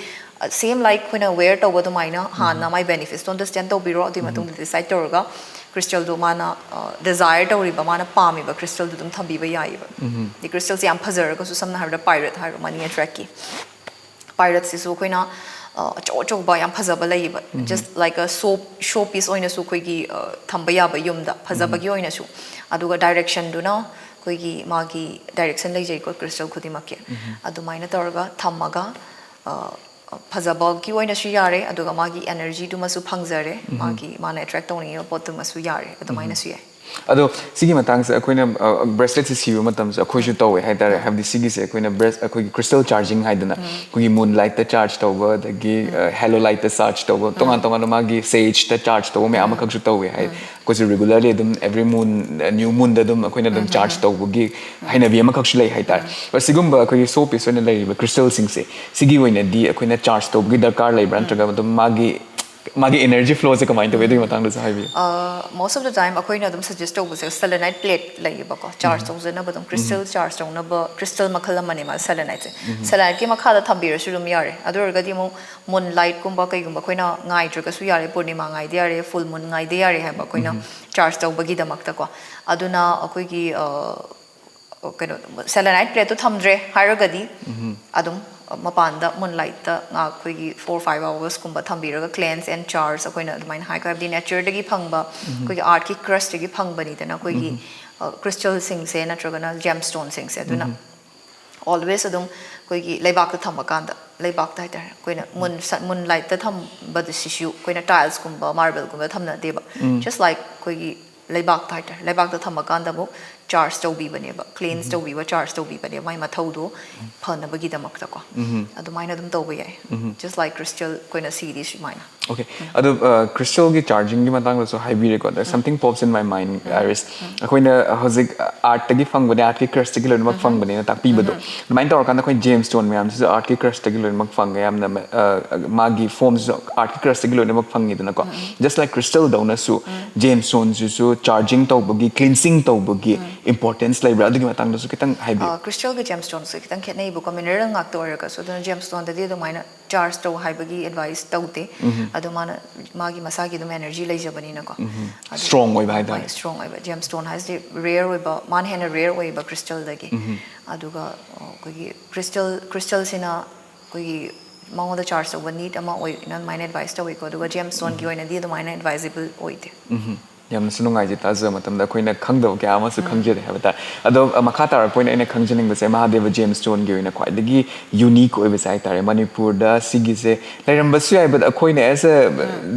ꯁꯦꯝ ꯂꯥꯏꯛ ꯑꯩꯈꯣꯏꯅ ꯋꯦꯌꯔ ꯇꯧꯕ ꯑꯗꯨꯃꯥꯏꯅ ꯍꯥꯟꯅ ꯃꯥꯏ ꯕꯦꯅꯤꯐꯤꯠꯁꯇꯣ ꯑꯟꯗꯔꯁꯇꯦꯟ ꯇꯧꯕꯤꯔꯣ ꯑꯗꯨꯒꯤ ꯃꯇꯨꯡꯗ ꯗꯤꯁꯥꯏꯠ ꯇꯧꯔꯒ ꯀ꯭ꯔꯤꯁꯇꯜꯗꯣ ꯃꯥꯅ ꯗꯤꯖꯥꯌꯔ ꯇꯧꯔꯤꯕ ꯃꯥꯅ ꯄꯥꯝꯃꯤꯕ ꯀ꯭ꯔꯤꯁꯇꯜꯗꯨ ꯑꯗꯨꯝ ꯊꯝꯕꯤꯕ ꯌꯥꯏꯑꯕ ꯗꯤ ꯀ꯭ꯔꯤꯁꯇꯜꯁꯦ ꯌꯥꯝ ꯐꯖꯔꯒꯁꯨ ꯁꯝꯅ ꯍꯥꯏꯔꯕꯗ ꯄꯥꯏꯔꯦꯠ ꯍꯥꯏꯔꯣ ꯃꯅꯤ ꯑꯦꯇ꯭ꯔꯦꯛꯀꯤ ꯄꯥꯏꯔꯠꯁꯤꯁꯨ ꯑꯩꯈꯣꯏꯅ ꯑꯆꯧ ꯑꯆꯧꯕ ꯌꯥꯝ ꯐꯖꯕ ꯂꯩꯌꯦꯕ ꯖꯁ ꯂꯥꯏꯛ ꯑ ꯁꯣ ꯄꯤꯁ ꯑꯣꯏꯅꯁꯨ ꯑꯩꯈꯣꯏꯒꯤ ꯊꯝꯕ ꯌꯥꯕ ꯌꯨꯝꯗ ꯐꯖꯕꯒꯤ ꯑꯣꯏꯅꯁꯨ ꯑꯗꯨꯒ ꯗꯥꯏꯔꯦꯛꯁꯟꯗꯨꯅ ꯑꯩꯈꯣꯏꯒꯤ ꯃꯥꯒꯤ ꯗꯥꯏꯔꯦꯛꯁꯟ ꯂꯩꯖꯩꯀꯣ ꯀ꯭ꯔꯤꯁꯇꯜ ꯈꯨꯗꯤꯡꯃꯛꯀꯤ ꯑꯗꯨꯃꯥꯏꯅ ꯇꯧꯔꯒ ꯊꯝꯃꯒ ꯐꯖꯕꯒꯤ ꯑꯣꯏꯅꯁꯨ ꯌꯥꯔꯦ ꯑꯗꯨꯒ ꯃꯥꯒꯤ ꯑꯦꯅꯔꯖꯤꯗꯨꯃꯁꯨ ꯐꯪꯖꯔꯦ ꯃꯥꯒꯤ ꯃꯥꯅ ꯑꯦꯇ꯭ꯔꯦꯛ ꯇꯧꯅꯤꯡꯉꯤꯕ ꯄꯣꯠꯇꯨꯃꯁꯨ ꯌꯥꯔꯦ ꯑꯗꯨꯃꯥꯏꯅꯁꯨ ꯌꯥꯏ ꯑꯗꯣ ꯁꯤꯒꯤ ꯃꯇꯥꯡꯁꯦ ꯑꯩꯈꯣꯏꯅ ꯕ꯭ꯔꯦꯁꯂꯦꯠꯁꯦ ꯁꯤꯕ ꯃꯇꯝꯁꯦ ꯑꯩꯈꯣꯏꯁꯨ ꯇꯧꯋꯦ ꯍꯥꯏꯇꯥꯔꯦ ꯍꯥꯏꯕꯗꯤ ꯁꯤꯒꯤꯁꯦ ꯑꯩꯈꯣꯏꯅ ꯑꯩꯈꯣꯏꯒꯤ ꯀ꯭ꯔꯤꯁꯇꯜ ꯆꯥꯔꯖꯤꯡ ꯍꯥꯏꯗꯅ ꯑꯩꯈꯣꯏꯒꯤ ꯃꯨꯟ ꯂꯥꯏꯠꯇ ꯆꯥꯔꯖ ꯇꯧꯕ ꯑꯗꯒꯤ ꯍꯦꯂꯣ ꯂꯥꯏꯠꯇ ꯆꯥꯔꯖ ꯇꯧꯕ ꯇꯣꯉꯥꯟ ꯇꯣꯉꯥꯟꯕ ꯃꯥꯒꯤ ꯁꯦꯖꯇ ꯆꯥꯔꯖ ꯇꯧꯕ ꯃꯌꯥꯝ ꯑꯃꯈꯛꯁꯨ ꯇꯧꯋꯦ ꯍꯥꯏ ꯑꯩꯈꯣꯏꯁꯨ ꯔꯤꯒꯨꯂꯔꯂꯤ ꯑꯗꯨꯝ ꯑꯦꯕ꯭ꯔꯤ ꯃꯨꯟ ꯅ꯭ꯌꯨ ꯃꯨꯟꯗ ꯑꯗꯨꯝ ꯑꯩꯈꯣꯏꯅ ꯑꯗꯨꯝ ꯆꯥꯔꯖ ꯇꯧꯕꯒꯤ ꯍꯩꯅꯕꯤ ꯑꯃꯈꯛꯁꯨ ꯂꯩ ꯍꯥꯏꯇꯥꯔꯦ ꯁꯤꯒꯨꯝꯕ ꯑꯩꯈꯣꯏꯒꯤ ꯁꯣ ꯄꯤꯁ ꯑꯣꯏꯅ ꯂꯩꯔꯤꯕ ꯀ꯭ꯔꯤꯁꯇꯜꯁꯤꯡꯁꯦ ꯁꯤꯒꯤ ꯑꯣꯏꯅꯗꯤ ꯑꯩꯈꯣꯏꯅ ꯆꯥꯔꯖ ꯇꯧꯕꯒꯤ ꯗꯔꯀꯥꯔ ꯂꯩꯕ꯭ꯔꯥ ꯅꯠꯇ꯭ꯔꯒ ꯑꯗꯨꯝ ꯃꯥꯒꯤ एनर्जी फ्लो से कमाई तबे मतंग हाइबी मोस्ट ऑफ द टाइम अखोइना अदुम सजेस्ट तौबसे सेलेनाइट प्लेट लैबको चार्ज तौजनब अदुम क्रिस्टल चार्ज तौनब क्रिस्टल मखल मने मा सेलेनाइट से सेलेनाइट की मखा दा थंबिरसु दुम यारे अदु अरगदि मो मून लाइट कुंबा कईगुंबा अखोइना गाइद्रगसु यारे पूर्णिमा गाइदे यारे फुल मून गाइदे यारे हाबा अखोइना चार्ज तौबगी दमक्ता को अदुना अखोइगी कनो सेलेनाइट प्लेट तो थमद्रे हाइरगदि अदुम मपान मूनलाइट अखोगी 4-5 hours कुंबा थंबीरगा क्लेंस एंड चार्ज अखोइना अदुमाइन हाइ काबदि नेचर दगी फंगबा अखोगी आर्ट की क्रस्ट दगी फंगबनी देना अखोगी क्रिस्टल सिंग से नत्रगना जेमस्टोन सिंग से अदुना ऑलवेज अदुम अखोगी लेबाक थंबा कांदा लेबाक ताइता अखोइना मूनलाइट थंबदसिसु अखोइना टाइल्स कुंबा मार्बल कुंबा थंबना देबा जस्ट लाइक अखोगी लेबाक ताइता लेबाक थंबा कांदा बो चार्ज तौबीबनेबा क्लींस तौबीबा चार्ज तौबीबने माइ मथौदो फनबगी दमक्ता को अदुमाइना अदुम तौबा याय जस्ट लाइक क्रिस्टल कोइना सीरीज सुमाइना okay adu crystal gi charging gi matang so haibire ko there something pops in my mind iris akoina hozik art tagi fangbane art ki crust gi loimak fangbane na takpi bado main tor kan akoi gemstone myam so art ki crust gi loimak fang yam na magi forms art ki crust gi loimak fangi dana ko just like crystal dona su gemstones su charging tawbagi cleansing tawbagi importance like adu gi matang so kitang haibi crystal gi gemstones so kitang khetnei bu ko mineral ngak to orga so dana gemstone da di do maina charge to haibagi advice tawte adu mana magi masagi dum energy leijabani na ko strong oi bai da strong oi ba gemstone has the rare oi ba man hena rare oi ba crystal dagi aduga kogi crystal sina kogi mango da charge to need ama oi na mine advice to oi ko aduga gemstone gi oina di mine advisable oi de yam sunungai ji taza matam da koina khangdo kya ama su khangjere habata ado makha tar point ina khangjening ba se mahadeva gemstone gi oina khwai dagi unique oi ba sai tare manipur da sigi se lairam ba su ai ba koina as a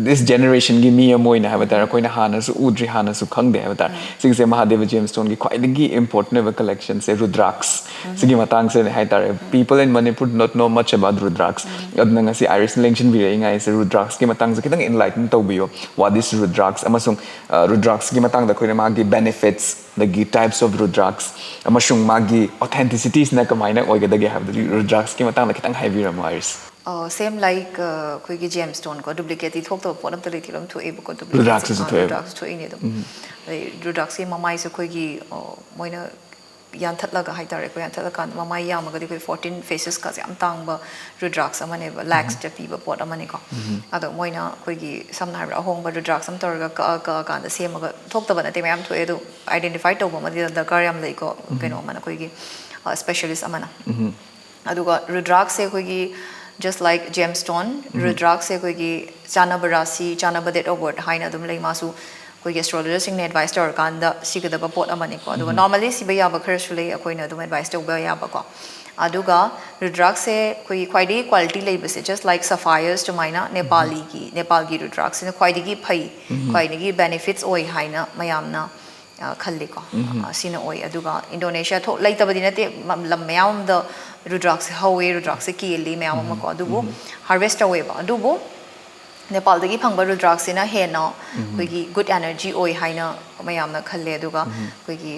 this generation gi mi amoina habata koina hana su udri hana su khangde habata sigi se mahadeva gemstone gi khwai dagi important oi collection se rudraks sigi matang se hai tare people in manipur not know much about rudraks adna ngasi iris lengchin bi rai ngai se rudraks gi matang se kitang enlighten to biyo what is rudraks amasung Rudraks ki matang da koina magi benefits the types of Rudraks amashung magi authenticities na kamaina oigadagi have the Rudraks ki matang da kitang haibiram Iris. Same like koigi gemstone ko duplicate thok to pot the lithium to able ko duplicate Rudraks to in it Rudraks ki mamai so koigi moina yanthatlaga haitare ko yanthatlakan mamai yamagadi ko 14 faces ka yam tangba Rudraks amane lax to piba pot amane ko ado moina koigi samna ha hongba Rudraks am torga ka ka the same ga thok to bana te mayam to edu identify to ba madi da karyam lai ko keno mana koigi specialist amana aduga Rudraks se koigi just like gemstone Rudraks se koigi chanaba rasi chanaba date of birth haina dum lai masu koigi astrologer sing advice to kanda sigada ba pot amani ko aduga normally siba yaba kharsulei akoina dum advice to ba yaba ko aduga Rudraks se koigi quite quality label just like sapphires to maina Nepal gi Rudraks ne quite gi phai quite gi benefits oi haina mayamna khalli ko sina oi aduga Indonesia tho laitabadi nate lam mayam the Rudraks hawe Rudraks ki li mayam ma ko adubu harvest away ba adubu Nepal dagi phangba Rudraks na hena koigi good energy oi haina mayamna khalle aduga koigi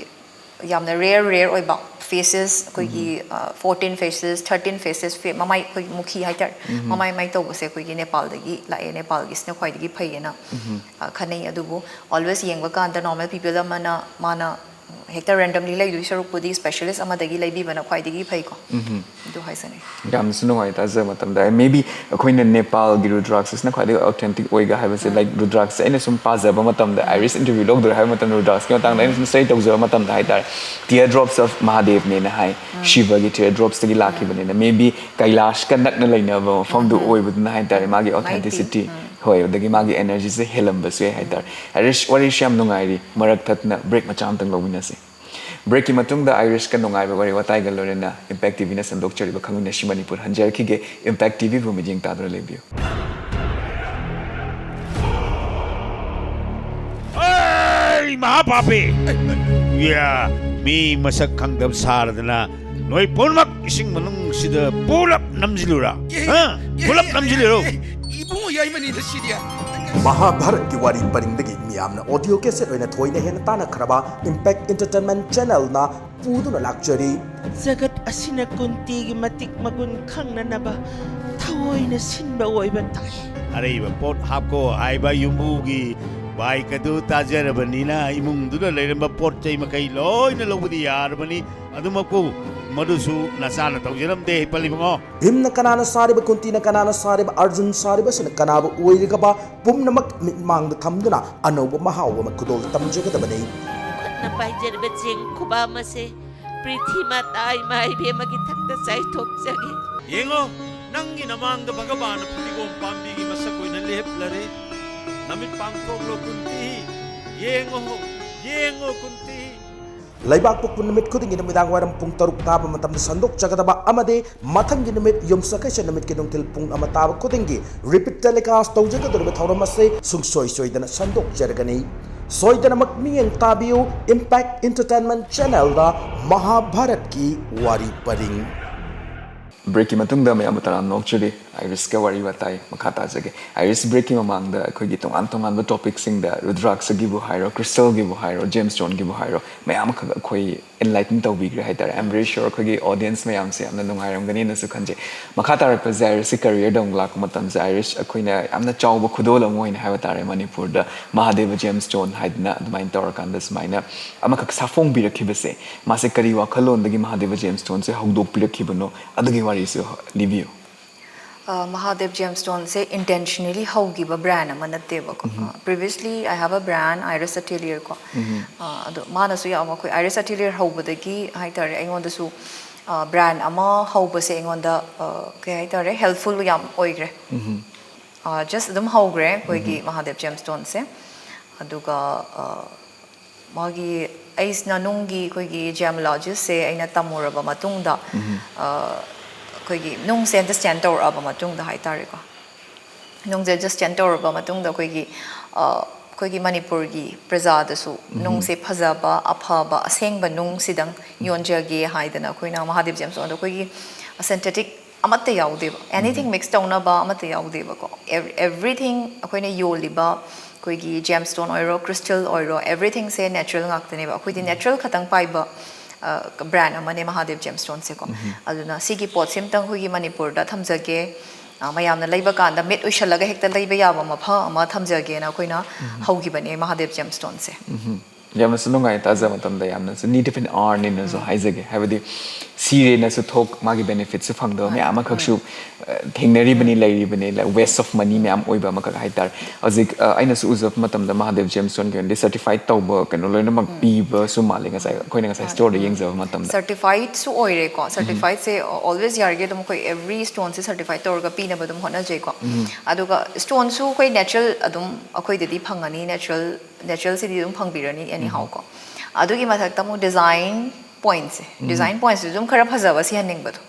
yamna rare oi ba faces koigi 14 faces 13 faces mamai koigi mukhi haitar mamai mai to bose koigi Nepal dagi la Nepal gis na khwai dagi phayena khanai adubu always yengba kan the normal people mana hector randomly like do sharu pudi specialist amadagi lai bi bana khwai dagi phai ko do haisane gam suno ai ta za matam da maybe akoina Nepal gi Rudraks is na khwai authentic oi ga have say like Rudraks ene sum pa za ba matam da Iris interview log do have matam Rudraks ki matang da ene sum say to za matam da haitar teardrops of Mahadev ne na hai Shiva gi teardrops gi lakhi bane na maybe Kailash kan nak na laina ba from the oi bud na haitar magi authenticity hoi dagi magi energy se helam ba se haitar Iris wari sham nungai ri marak thatna break macham tang logina se break ki matung da Iris kan nungai ba wari watai gal lorena Impact TV na sandok chari ba KHANGMINASHI Manipur hanjar ki ge Impact TV bu mijing ta dra lebio ay mahapapi yeah mi masak khangdam saradana noi ponmak ising manung sida pulap namjilura ha pulap namjiluro ibungo yaimani da sidia Mahabharat की वारी परिंदगी मियामना audio cassette ओइना थोइना हेन ताना खरबा impact entertainment channel ना पुदुना लाक्चरी जगत असिना कुंती की मतिक मगुन खंगननबा थोइना सिनबा ओइबा ताई अरे इबा पोट हापको आइबा युमुगी बाई कदु ताजरबनीना इमुंगदुना लेरंबा पोट चै मकै लोइना लोबदी यारबनी अदुमको मधुसु नसाना तौजरमदे पलिबंगो भीमना कनाना सारिबा कुंतीना कनाना सारिबा अर्जुन सारिबा सिना कनाबा ओइरिगबा पुमनमक मिमांग थमदुना अनौबा महाव म खुदोल तमजगदबनी खतना पाइजरबा जेंग खुबा मसे पृथ्वी माता आई माई बेमगी थक्ता साइ थोकजगे येंगो नंगी नमांग भगवान फुटिगोम पांबीगी मसकोइना लेपलरे Namit पांगथोकलो Kunti येंगो Kunti Laibak pukpun namit kuding inamidang waram pung taruk taba matam na sandok jagadaba amade matang ginamit yum sakay namit kinong tilpung amataba kudingi repeat telecast tau jagador mit hauramase sung soy dana sandok jargani soy dana magmiyang tabiyo Impact Entertainment Channel da Mahabharat ki wari paring break ki matung da mayam tara nok chuli Iris ka wari watai makhata jage Iris break ki mamang da khoi gi tong an ba topic sing da Rudraks gi bu hairo crystal gi bu hairo gemstone gi bu hairo mayam kha khoi enlighten tau bi gre haidar I'm very sure khoi gi audience mayam se amna nung hairam gani na su khanje makhata ra pa Iris career dong lak matam za Iris khoi na amna chaw ba khudol amoi na hawa tare Manipur da Mahadev gemstone haidna admain tor kan das maina ama kha safong bi rakhi base ma se kari wa khalon da gi Mahadev gemstone se hawdok pi rakhi bano adagi wari se review Mahadev gemstone se intentionally haugiba brand amanate ba ko previously I have a brand Iris Atelier ko ado mana su ya ma ko Iris Atelier haubadagi haitare aingonda su brand ama hauba se aingonda ke haitare helpful yam oigre just dum haugre ko gi Mahadev gemstone se aduga magi ais na nungi ko gi gemologist se aina tamuraba matungda koigi nung se understand tor aba matung da haitare ko nung je just stand tor aba matung da koigi Manipur gi praja da su nung se phajaba aphaba asengba nung sidang yonjage haidana koina Mahadev gemstone da koigi synthetic amatte yaude ba anything mixed down ba amatte yaude ba ko everything koina yoliba ꯑꯩꯈꯣꯏꯒꯤ gemstone ꯑꯣꯏꯔꯣ crystal ꯑꯣꯏꯔꯣ everything ꯁꯦ natural ꯉꯥꯛꯇꯅꯦꯕ ꯑꯩꯈꯣꯏꯗꯤ natural ꯈꯇꯪ ꯄꯥꯏꯕ brand amane Mahadev gemstone se ko aduna sigi pot simtang hugi Manipurda thamjage mayamna leiba kanda mit uishalaga hekta leiba yaba mapha ama thamjage na koina haugi Mahadev gemstone se yamna sunungai taza matamda yamna su need different art in so haizage habadi sire na su thok magi benefits su phangdo me ama khaksu thengnari bani lairi bani like waste of money me am oiba ma ka haitar azik aina su uzap matamda Mahadev gemstone ke certified tawba kano loina mak piba su malinga sai koina sai store de yengza matamda certified su oire ko certified se always yarge dum koi every stone se certified torga pina badum hona je ko aduga stone su koi natural adum akoi dedi phangani natural se dum phangbirani anyhow ko adugi mathak tamu design points zum khara phajaba si haning badu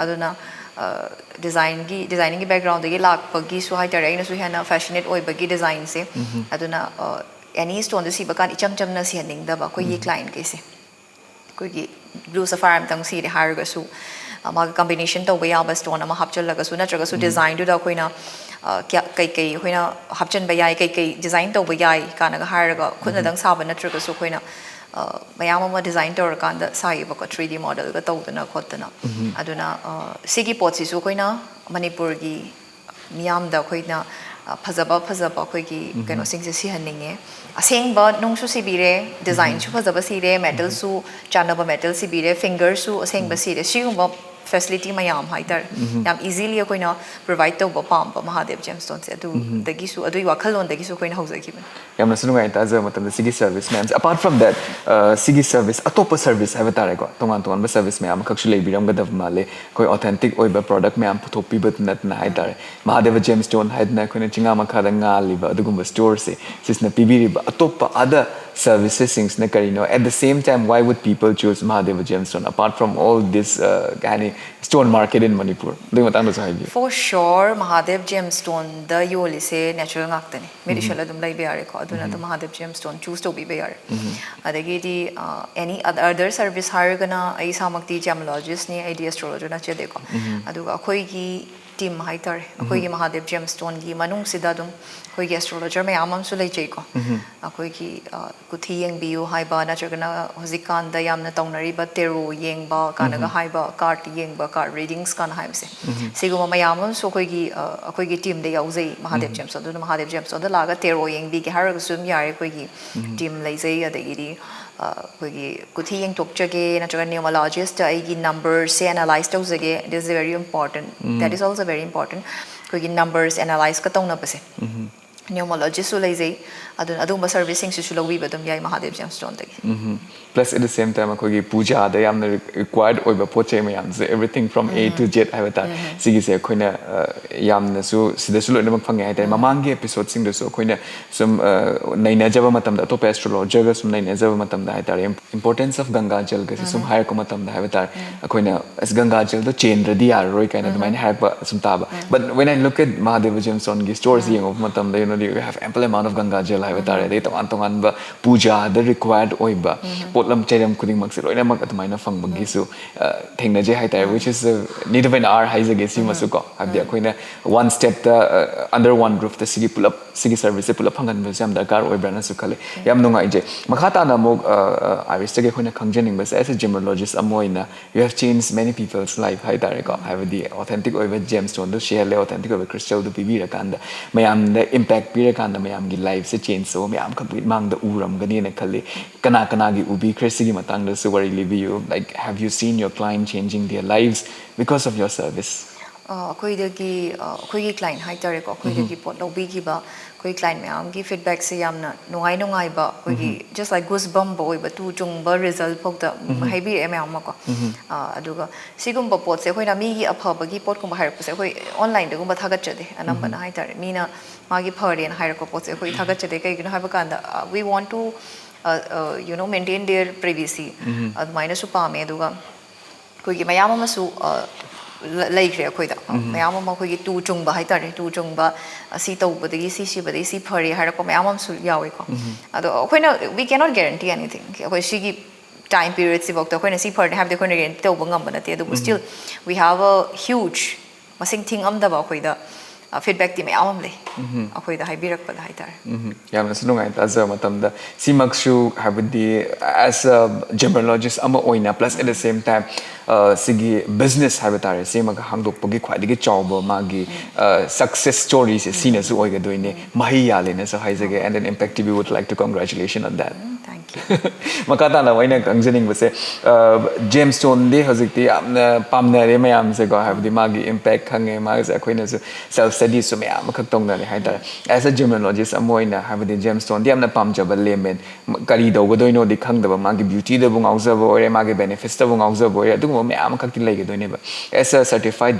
aduna designing background de lak pagi su hai tare na su hana fashionate oi bagi design se aduna any stone de si bakan icham cham na si haning da ba ko ye client ke se ko gi blue sapphire tang si de har ga su ma combination to ba ba stone ma hapchal laga su na traga su design du da koina kya kai hoina hapchan ba yai kai design to ba yai kana ga har ga khuna dang sa ba na traga su koina mayam ama design to rakanda sai ba ko 3D model ga tawdana khotana aduna sigi pot si su koina Manipur gi miyam da koina phajaba khoi gi kano sing se si haninge aseng ba nong su sibire design su phajaba sire metal su chanaba metal sibire finger su aseng ba sire sigumba facility mayam haitar yam easily koina provide to ba pam ba Mahadev gemstone se adu dagi su adu wakhalon dagi su koina hauzaki ban yamna sunungai ta za matam the sigi service man apart from that sigi service atopa service have tare ko tongan ba service me am khaksu leibiram ga dav male koi authentic oiba product me am puthopi bat nat na hai tare Mahadev gemstone haid na koina chinga makha da nga liba adugumba store se sisna pibiri ba atopa other services things na karino at the same time why would people choose Mahadev gemstone apart from all this gani stone market in Manipur do matang do sai for sure Mahadev gemstone the yoli se natural ngaktani medishala dum lai beare ko aduna the Mahadev gemstone choose to be beare adagi di any other service hire gana ai samakti gemologist ni idea astrologer na chede ko aduga akhoi gi team haitare akhoi gi Mahadev gemstone gi manung sida dum akhoi gi astrologer me amam su lai jei ko akhoi gi kuthi yeng biu haiba na chagana hozikan da yamna tawnari ba tero yeng ba kana ga haiba card yeng ba card readings kan haimse siguma mayamam so akhoi gi team de yauzei Mahadev gemstone do Mahadev gemstone da laga tero yeng bi gi haraga sum yare akhoi gi team lai jei adagi di akhoi kuthi yeng tokchage na chagana numerologist ai gi numbers se analyze tawzage it is very important that is also very important akhoi gi numbers analyze ka tawna pase numerologist su lai jei aduma servicing su lowi badum yai Mahadev gemstone dagi plus at the same time akogi puja da yamna required oiba poche mayam everything from A to Z avata sigi se koina yamna su sida su loina phang ai tai mamangi episode sing do so koina sum naina jaba matam da top astrologer ga sum naina jaba matam da ai importance of Ganga Jal ga sum higher ko matam da avata koina as Ganga Jal do chain radi ar roi kaina do main hack ba sum taba but when I look at Mahadev gemstone gi stores yeng of matam da you have ample amount of Ganga Jal avata they tongan ba puja the required oiba potlam chairam kuding mak se loina mak atmaina phang bagi su thengna je hai tai which is need of an hour haise ge si masu ko habdia koina one step the under one roof the sigi pull up sigi service pull up phangan ba jam dakar oi brand su khale yam nungai je makhata na mok iris ge koina khangjening ba as a gemologist amoina you have changed many people's life hai tare ko have the authentic oi gemstone do share le authentic oi crystal do bibi rakanda mayam the impact pi rakanda mayam gi life se change so mayam khapit mang da uram gani na khali kana gi ubi crazy matang da su worry live you like have you seen your client changing their lives because of your service akhoi gi client hai tare ko akhoi gi pot lobi gi ba akhoi client me am gi feedback se yamna nungai ba akhoi gi just like goosebump boy ba tu chung ba result phok da hai bi em am ko aduga sigum ba pot se akhoi na mi gi apha ba gi pot kum ba hai ko se akhoi online da gum ba thagat chade anam ba na hai tare mi na magi pharian hai ko pot se akhoi thagat chade kai gi na ha ba kan da we want to maintain their privacy admaina su pame aduga koi gi mayam ama su laikre akhoi da mayam ama koi gi tu chung ba hai tare tu chung ba asi tau ba dagi si ba dai si phari har ko mayam am su yawe ko ado akhoi na we cannot guarantee anything akhoi si gi time period si bok to akhoi na si phari have the akhoi na guarantee tau ba ngam ba na te ado still we have a huge masing thing am da ba akhoi da feedback ti mayam am le akhoi da haibirakpada haitar yamna sunungai ta za matamda simakshu habdi as a gemologist ama oina plus at the same time sigi business habatare semaga hangdok pogi khwadigi chawba magi success stories seen as oiga doine mahi yale na so haizage and then impact tv would like to congratulation on that thank you makata na waina kangjening base gemstone de hojikti amna pamna re mayam se go habdi magi impact khange magi se akoina self study so mayam khak tong na le haidar as a gemologist amoina habdi gemstone de amna pamjaba lemen kari do godoino di khangdaba magi beauty de bung auzaba ore magi benefits de bung auzaba ore adum mayam khak ti lege doine ba as a certified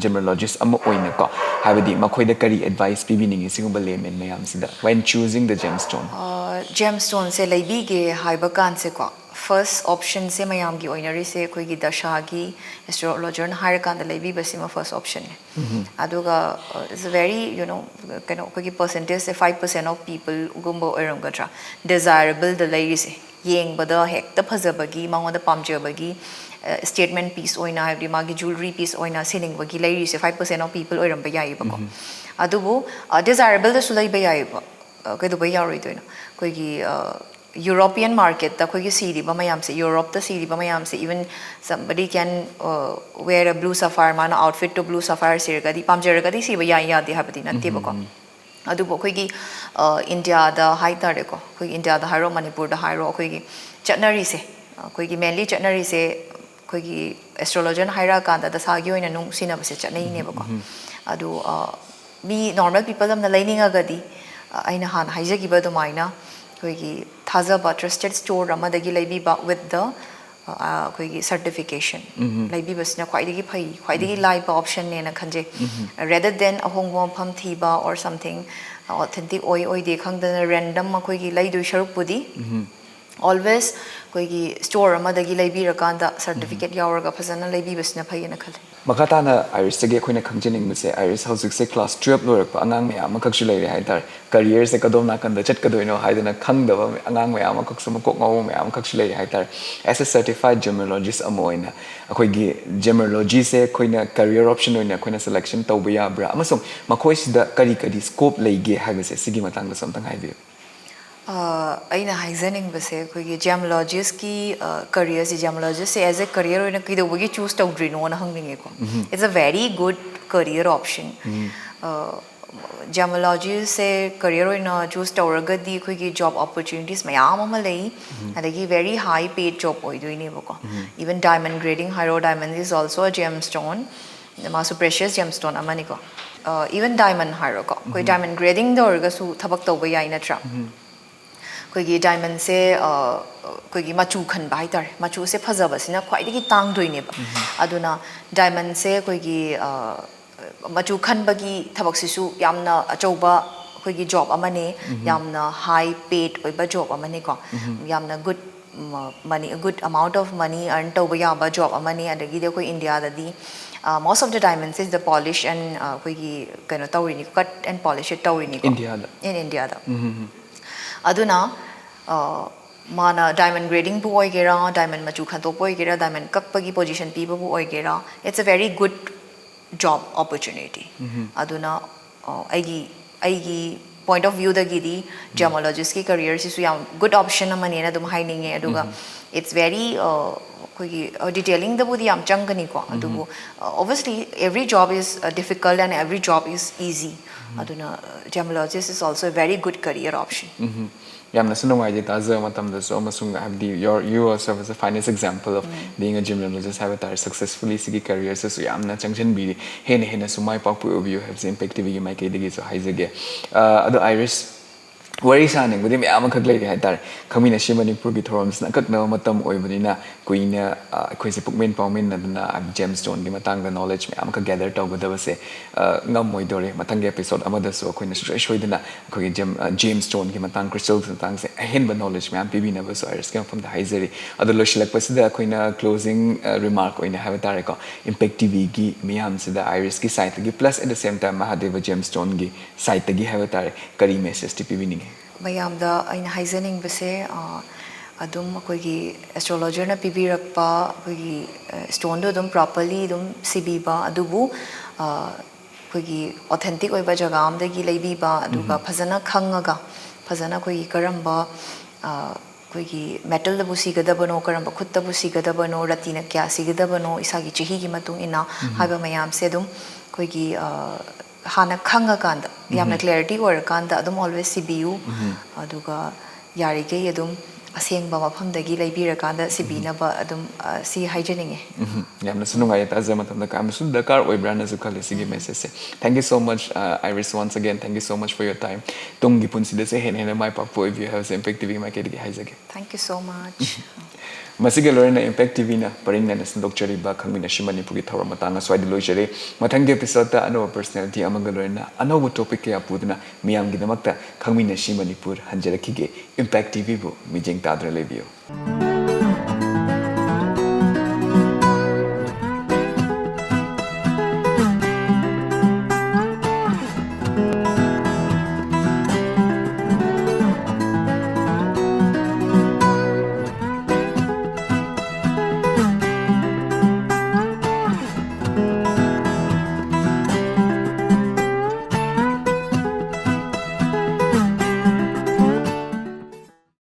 gemologist amo oina ko habdi makoi de kari advice pibining singba lemen mayam sida when choosing the gemstone gemstone se leibi ge haiba kan se ko first option se mayam gi oinari se koi gi dasha gi astrologer na hire kan da leibi basima first option aduga is a very koi gi percentage se 5% of people gumbo oiram gatra desirable the lady se yeng bada hek ta phajabagi mangoda pamjabagi statement piece oina habdi magi jewelry piece oina selling bagi lady se 5% of people oiram ba yai ba ko adubu desirable da sulai ba yai ba kai do ba yaroi doina koi gi European market da koi gi siri ba mayam se Europe da siri ba mayam se even somebody can wear a blue sapphire man outfit to blue sapphire sir ga di pamjer ga di si ba yai ya di habdi na te ba ko adu bo koi gi India da hai tar de ko koi India da hairo Manipur da hairo koi gi chatnari se koi gi mainly chatnari se koi gi astrologer haira kan da sa gi oina nung sina ba se chatnai ne ba ko adu mi normal people am na lining ga di aina han haijagi ba do maina koi gi thaza ba trusted store amadagi leibi ba with the koi gi certification leibi basna khwaidagi phai khwaidagi lai ba option ne na khanje rather than ahongwa pham thiba or something authentic oi de khangda random koi gi lai do sharuk pudi always koi gi store amadagi leibi rakanda certificate yauraga phajana leibi basna phai na khale makata na iris ge khoina khangjening mase iris housik se class 12 lorak pa angang me am khak shulai hai tar career se kadom na kan da chat kadoino haidana khangdaba angang me am khak sum kok ngau me am khak shulai hai tar as a certified gemologist amoina akhoi gi gemology se khoina career option oina khoina selection tawba ya bra amasong makhoi sida kari scope leige haibase sigi matang da something haibi aina haizaning base koi gi gemologist ki career si gemologist se as a career oina ki do gi choose tawdri no na hangning ko it's a very good career option gemology se career oina choose tawraga di koi gi job opportunities mayam ama lei adagi very high paid job oi doine ko even diamond grading hiro diamond is also a gemstone masu precious gemstone amani ko even diamond hiro ko koi diamond grading do orga su thabak tawba yai na tra koi gi diamond se koi gi machu khan bai tar machu se phajaba sina khwai digi tang doine ba aduna diamond se koi gi machu khan bagi thabak sisu yamna achauba koi gi job amane yamna high paid oiba job amane ko yamna good money a good amount of money earn tawba ya ba job amane adagi de koi India da di most of the diamonds is the polish and koi gi kano tawrini cut and polish it tawrini ko in India da aduna mana diamond grading bu oigera diamond machu khanto poigera diamond kakpagi position pi bu oigera it's a very good job opportunity aduna aigi point of view da gidi gemologist ki career si su yam good option amani na dum haining e aduga it's very koi detailing the budi am changani ko adubu obviously every job is difficult and every job is easy aduna gemologist is also a very good career option yamna sunungai je taza matam da so amasung abdi you also as a finest example of being a gemologist have a successfully sigi career so yamna changchen bi hena sumai pakpu you have impact tv mai ke digi so haizage ado iris wari saning budi me am khak lei hai tar khamina shi Manipur gi thorams na kak na matam oi bani na kuina khoi se pukmen pawmen na na gemstone gi matang da knowledge me am ka gather taw gada se ngam moi dore matang episode amada so khoina shoi dina khoi gemstone gi matang crystals matang se hen ba knowledge me am bibi na so iris come from the haizeri ado lo shilak pasida khoina closing remark oina have tar ko impact tv gi me am se da iris gi site gi plus at the same time Mahadeva gemstone gi site gi have tar kari message ti bibi ni mayam da aina haizaning base adum koi gi astrologer na pibirakpa koi gi stone do dum properly dum sibi ba adubu ꯑꯩꯈꯣꯏꯒꯤ authentic ꯑꯣꯏꯕ ꯖꯒꯥ ꯑꯃꯗꯒꯤ ꯂꯩꯕꯤꯕ ꯑꯗꯨꯒ ꯐꯖꯅ ꯈꯪꯉꯒ ꯐꯖꯅ ꯑꯩꯈꯣꯏꯒꯤ ꯀꯔꯝꯕ ꯑꯩꯈꯣꯏꯒꯤ ꯃꯦꯇꯜꯗꯕꯨ ꯁꯤꯒꯗꯕꯅꯣ ꯀꯔꯝꯕ ꯈꯨꯠꯇꯕꯨ ꯁꯤꯒꯗꯕꯅꯣ ꯔꯇꯤꯅ ꯀꯌꯥ ꯁꯤꯒꯗꯕꯅꯣ ꯏꯁꯥꯒꯤ ꯆꯍꯤꯒꯤ ꯃꯇꯨꯡ ꯏꯟꯅ ꯍꯥꯏꯕ ꯃꯌꯥꯝꯁꯦ ꯑꯗꯨꯝ ꯑꯩꯈꯣꯏꯒꯤ ꯍꯥꯟꯅ ꯈꯪꯉꯀꯥꯟꯗ ꯌꯥꯝꯅ ꯀ꯭ꯂꯦꯔꯤꯇꯤ ꯑꯣꯏꯔꯀꯥꯟꯗ ꯑꯗꯨꯝ ꯑꯣꯜꯋꯦꯁ ꯁꯤꯕꯤꯌꯨ ꯑꯗꯨꯒ ꯌꯥꯔꯤꯈꯩ ꯑꯗꯨꯝ ꯑꯁꯦꯡꯕ ꯃꯐꯝꯗꯒꯤ ꯂꯩꯕꯤꯔꯀꯥꯟꯗ ꯁꯤꯕꯤꯅꯕ ꯑꯗꯨꯝ ꯁꯤ ꯍꯥꯏꯖꯅꯤꯡꯉꯦ ꯌꯥꯝꯅꯁꯨ ꯅꯨꯡꯉꯥꯏꯌꯦ ꯇꯥꯖ ꯃꯇꯝꯗ ꯀꯌꯥꯝꯁꯨ ꯗꯔꯀꯥꯔ ꯑꯣꯏꯕ꯭ꯔꯥꯅꯁꯨ ꯈꯜꯂꯤ ꯁꯤꯒꯤ ꯃꯦꯁꯦꯖꯁꯦ thank you so much Iris once again thank you so much for your time ꯇꯨꯡꯒꯤ ꯄꯨꯟꯁꯤꯗꯁꯨ ꯍꯦꯟꯅ ꯍꯦꯟꯅ ꯃꯥꯏ ꯄꯥꯛꯄ ꯑꯣꯏꯕꯤꯌꯨ ꯍꯥꯏꯕꯁꯦ ꯏꯝꯄꯦꯛ ꯇꯤꯚꯤ ꯃꯥꯏꯀꯩꯗꯒꯤ ꯍꯥꯏꯖꯒꯦ ꯊꯦꯡꯛ ꯌꯨ ꯁꯣ ꯃꯆ ꯃꯁꯤꯒ ꯂꯣꯏꯅꯅ ꯏꯝꯄꯦꯛ ꯇꯤꯚꯤꯅ ꯄꯔꯤꯡ ꯅꯥꯏꯅ ꯁꯟꯗꯣꯛꯆꯔꯤꯕ ꯈꯪꯃꯤꯟꯅꯁꯤ ꯃꯅꯤꯄꯨꯔꯒꯤ ꯊꯧꯔꯝ ꯃꯇꯥꯡ ꯑꯁ꯭ꯋꯥꯏꯗ ꯂꯣꯏꯖꯔꯦ ꯃꯊꯪꯒꯤ ꯑꯦꯄꯤꯁꯣꯗꯇ ꯑꯅꯧꯕ ꯄꯔꯁꯣꯅꯦꯂꯤꯇꯤ ꯑꯃꯒ ꯂꯣꯏꯅꯅ ꯑꯅꯧꯕ ꯇꯣꯄꯤꯛ ꯀꯌꯥ ꯄꯨꯗꯨꯅ ꯃꯤꯌꯥꯝꯒꯤꯗꯃꯛꯇ ꯈꯪꯃꯤꯟꯅꯁꯤ ꯃꯅꯤꯄꯨꯔ ꯍꯟꯖꯔꯛꯈꯤꯒꯦ ꯏꯝꯄꯦꯛ ꯇꯤꯚꯤꯕꯨ ꯃꯤꯠꯌꯦꯡ ꯇꯥꯗꯨꯅ ꯂꯩꯕꯤꯌꯨ